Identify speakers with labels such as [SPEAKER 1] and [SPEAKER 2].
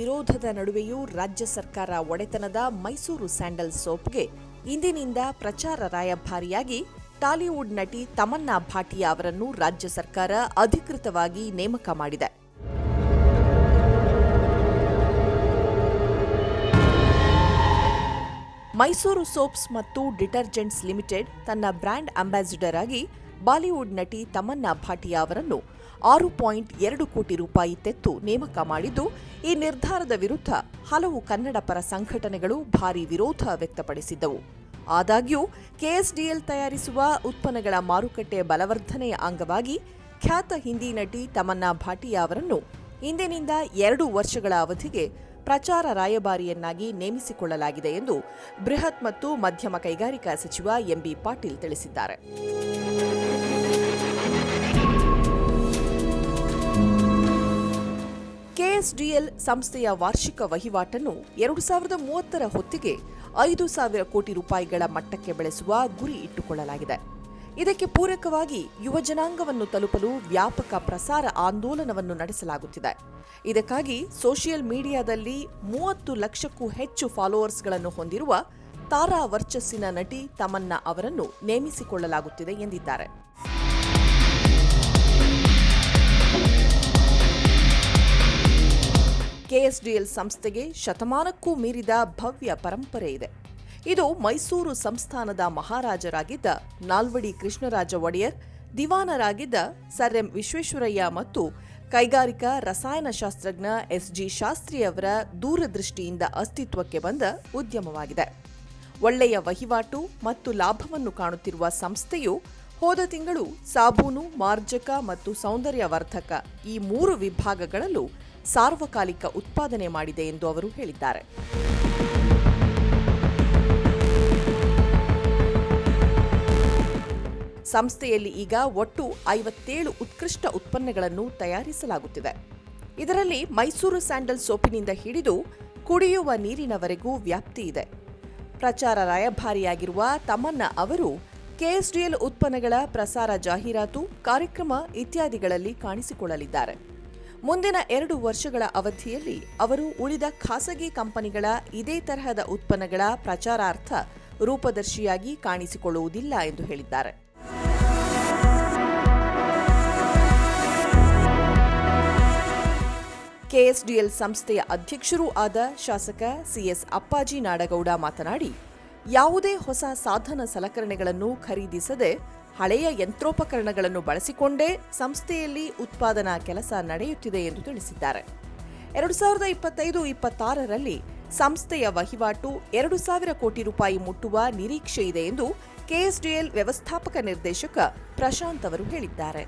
[SPEAKER 1] ವಿರೋಧದ ನಡುವೆಯೂ ರಾಜ್ಯ ಸರ್ಕಾರ ಒಡೆತನದ ಮೈಸೂರು ಸ್ಯಾಂಡಲ್ ಸೋಪ್ಗೆ ಇಂದಿನಿಂದ ಪ್ರಚಾರ ರಾಯಭಾರಿಯಾಗಿ ಟಾಲಿವುಡ್ ನಟಿ ತಮನ್ನಾ ಭಾಟಿಯಾ ಅವರನ್ನು ರಾಜ್ಯ ಸರ್ಕಾರ ಅಧಿಕೃತವಾಗಿ ನೇಮಕ ಮಾಡಿದೆ. ಮೈಸೂರು ಸೋಪ್ಸ್ ಮತ್ತು ಡಿಟರ್ಜೆಂಟ್ಸ್ ಲಿಮಿಟೆಡ್ ತನ್ನ ಬ್ರ್ಯಾಂಡ್ ಅಂಬಾಸಿಡರ್ ಆಗಿ ಬಾಲಿವುಡ್ ನಟಿ ತಮನ್ನಾ ಭಾಟಿಯಾ ಅವರನ್ನು 6.2 ಕೋಟಿ ರೂಪಾಯಿ ತೆತ್ತು ನೇಮಕ ಮಾಡಿದ್ದು, ಈ ನಿರ್ಧಾರದ ವಿರುದ್ಧ ಹಲವು ಕನ್ನಡ ಪರ ಸಂಘಟನೆಗಳು ಭಾರೀ ವಿರೋಧ ವ್ಯಕ್ತಪಡಿಸಿದ್ದವು. ಆದಾಗ್ಯೂ ಕೆಎಸ್ಡಿಎಲ್ ತಯಾರಿಸುವ ಉತ್ಪನ್ನಗಳ ಮಾರುಕಟ್ಟೆ ಬಲವರ್ಧನೆಯ ಅಂಗವಾಗಿ ಖ್ಯಾತ ಹಿಂದಿ ನಟಿ ತಮನ್ನಾ ಭಾಟಿಯಾ ಅವರನ್ನು ಇಂದಿನಿಂದ 2 ವರ್ಷಗಳ ಅವಧಿಗೆ ಪ್ರಚಾರ ರಾಯಭಾರಿಯನ್ನಾಗಿ ನೇಮಿಸಿಕೊಳ್ಳಲಾಗಿದೆ ಎಂದು ಬೃಹತ್ ಮತ್ತು ಮಧ್ಯಮ ಕೈಗಾರಿಕಾ ಸಚಿವ ಎಂಬಿ ಪಾಟೀಲ್ ತಿಳಿಸಿದ್ದಾರೆ. ಕೆಎಸ್ಡಿಎಲ್ ಸಂಸ್ಥೆಯ ವಾರ್ಷಿಕ ವಹಿವಾಟನ್ನು 2030ರ ಹೊತ್ತಿಗೆ 5,000 ಕೋಟಿ ರೂಪಾಯಿಗಳ ಮಟ್ಟಕ್ಕೆ ಬೆಳೆಸುವ ಗುರಿ ಇಟ್ಟುಕೊಳ್ಳಲಾಗಿದೆ. ಇದಕ್ಕೆ ಪೂರಕವಾಗಿ ಯುವಜನಾಂಗವನ್ನು ತಲುಪಲು ವ್ಯಾಪಕ ಪ್ರಸಾರ ಆಂದೋಲನವನ್ನು ನಡೆಸಲಾಗುತ್ತಿದೆ. ಇದಕ್ಕಾಗಿ ಸೋಷಿಯಲ್ ಮೀಡಿಯಾದಲ್ಲಿ 30 ಲಕ್ಷಕ್ಕೂ ಹೆಚ್ಚು ಫಾಲೋವರ್ಸ್ಗಳನ್ನು ಹೊಂದಿರುವ ತಾರಾ ವರ್ಚಸ್ಸಿನ ನಟಿ ತಮನ್ನಾ ಅವರನ್ನು ನೇಮಿಸಿಕೊಳ್ಳಲಾಗುತ್ತಿದೆ ಎಂದಿದ್ದಾರೆ. ಕೆಎಸ್ಡಿಎಲ್ ಸಂಸ್ಥೆಗೆ ಶತಮಾನಕ್ಕೂ ಮೀರಿದ ಭವ್ಯ ಪರಂಪರೆ ಇದೆ. ಇದು ಮೈಸೂರು ಸಂಸ್ಥಾನದ ಮಹಾರಾಜರಾಗಿದ್ದ ನಾಲ್ವಡಿ ಕೃಷ್ಣರಾಜ ಒಡೆಯರ್, ದಿವಾನರಾಗಿದ್ದ ಸರ್ ಎಂ ವಿಶ್ವೇಶ್ವರಯ್ಯ ಮತ್ತು ಕೈಗಾರಿಕಾ ರಸಾಯನಶಾಸ್ತ್ರಜ್ಞ ಎಸ್ಜಿ ಶಾಸ್ತ್ರಿ ಅವರ ದೂರದೃಷ್ಟಿಯಿಂದ ಅಸ್ತಿತ್ವಕ್ಕೆ ಬಂದ ಉದ್ಯಮವಾಗಿದೆ. ಒಳ್ಳೆಯ ವಹಿವಾಟು ಮತ್ತು ಲಾಭವನ್ನು ಕಾಣುತ್ತಿರುವ ಸಂಸ್ಥೆಯು ಹೋದ ತಿಂಗಳು ಸಾಬೂನು, ಮಾರ್ಜಕ ಮತ್ತು ಸೌಂದರ್ಯವರ್ಧಕ ಈ 3 ವಿಭಾಗಗಳಲ್ಲೂ ಸಾರ್ವಕಾಲಿಕ ಉತ್ಪಾದನೆ ಮಾಡಿದೆ ಎಂದು ಅವರು ಹೇಳಿದ್ದಾರೆ. ಸಂಸ್ಥೆಯಲ್ಲಿ ಈಗ ಒಟ್ಟು 57 ಉತ್ಕೃಷ್ಟ ಉತ್ಪನ್ನಗಳನ್ನು ತಯಾರಿಸಲಾಗುತ್ತಿದೆ. ಇದರಲ್ಲಿ ಮೈಸೂರು ಸ್ಯಾಂಡಲ್ ಸೋಪಿನಿಂದ ಹಿಡಿದು ಕುಡಿಯುವ ನೀರಿನವರೆಗೂ ವ್ಯಾಪ್ತಿ ಇದೆ. ಪ್ರಚಾರ ರಾಯಭಾರಿಯಾಗಿರುವ ತಮನ್ನಾ ಅವರು ಕೆಎಸ್ಡಿಎಲ್ ಉತ್ಪನ್ನಗಳ ಪ್ರಸಾರ, ಜಾಹೀರಾತು, ಕಾರ್ಯಕ್ರಮ ಇತ್ಯಾದಿಗಳಲ್ಲಿ ಕಾಣಿಸಿಕೊಳ್ಳಲಿದ್ದಾರೆ. ಮುಂದಿನ 2 ವರ್ಷಗಳ ಅವಧಿಯಲ್ಲಿ ಅವರು ಉಳಿದ ಖಾಸಗಿ ಕಂಪನಿಗಳ ಇದೇ ತರಹದ ಉತ್ಪನ್ನಗಳ ಪ್ರಚಾರಾರ್ಥ ರೂಪದರ್ಶಿಯಾಗಿ ಕಾಣಿಸಿಕೊಳ್ಳುವುದಿಲ್ಲ ಎಂದು ಹೇಳಿದ್ದಾರೆ. ಕೆಎಸ್ಡಿಎಲ್ ಸಂಸ್ಥೆಯ ಅಧ್ಯಕ್ಷರೂ ಆದ ಶಾಸಕ ಸಿಎಸ್ ಅಪ್ಪಾಜಿ ನಾಡಗೌಡ ಮಾತನಾಡಿ, ಯಾವುದೇ ಹೊಸ ಸಾಧನ ಸಲಕರಣೆಗಳನ್ನು ಖರೀದಿಸದೆ ಹಳೆಯ ಯಂತ್ರೋಪಕರಣಗಳನ್ನು ಬಳಸಿಕೊಂಡೇ ಸಂಸ್ಥೆಯಲ್ಲಿ ಉತ್ಪಾದನಾ ಕೆಲಸ ನಡೆಯುತ್ತಿದೆ ಎಂದು ತಿಳಿಸಿದ್ದಾರೆ. 2025-26ರಲ್ಲಿ ಸಂಸ್ಥೆಯ ವಹಿವಾಟು 2,000 ಕೋಟಿ ರೂಪಾಯಿ ಮುಟ್ಟುವ ನಿರೀಕ್ಷೆ ಇದೆ ಎಂದು ಕೆಎಸ್ಡಿಎಲ್ ವ್ಯವಸ್ಥಾಪಕ ನಿರ್ದೇಶಕ ಪ್ರಶಾಂತ್ ಅವರು ಹೇಳಿದ್ದಾರೆ.